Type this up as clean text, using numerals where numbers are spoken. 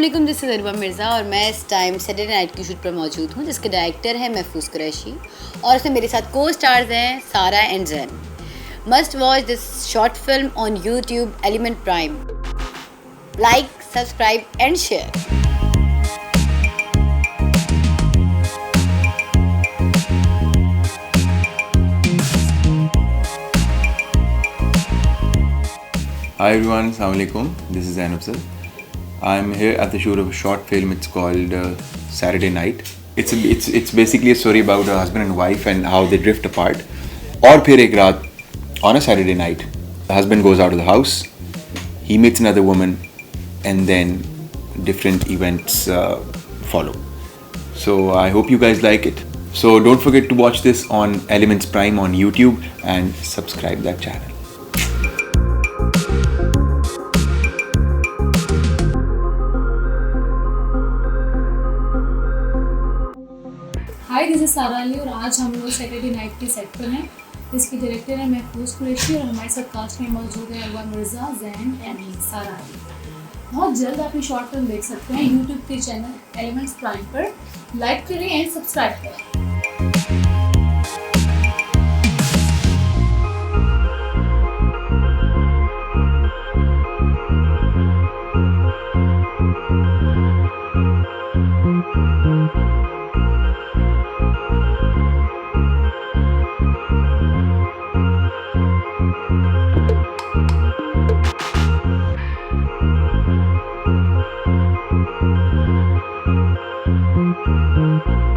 अस्सलाम, this is Aruba Mirza और मैं इस टाइम सैटरडे नाइट की शूट पर मौजूद हूँ, जिसके डायरेक्टर हैं महफूज कुरैशी और उसमें मेरे साथ को स्टार्स हैं सारा and Jain. Must watch this short film on YouTube element prime. Like, subscribe and share. Hi everyone, Assalamu alaikum. This is Zain Afzal. I'm here at the shoot of a short film. It's called Saturday Night. It's basically a story about a husband and wife and how they drift apart. और फिर एक रात on a Saturday night, the husband goes out of the house. He meets another woman, and then different events follow. So I hope you guys like it. So don't forget to watch this on Elements Prime on YouTube and subscribe that channel. Hi, this is सारा और आज हम लोग Saturday night के set पर हैं. इसके director हैं महफूज कुरैशी और हमारे साथ कास्ट में मौजूद है अरूबा मिर्ज़ा, जैन एंड सारा. बहुत जल्द आप ये शॉर्ट फिल्म देख सकते हैं यूट्यूब के चैनल एलिमेंट्स प्राइम पर. लाइक करें एंड सब्सक्राइब करें. Thank you.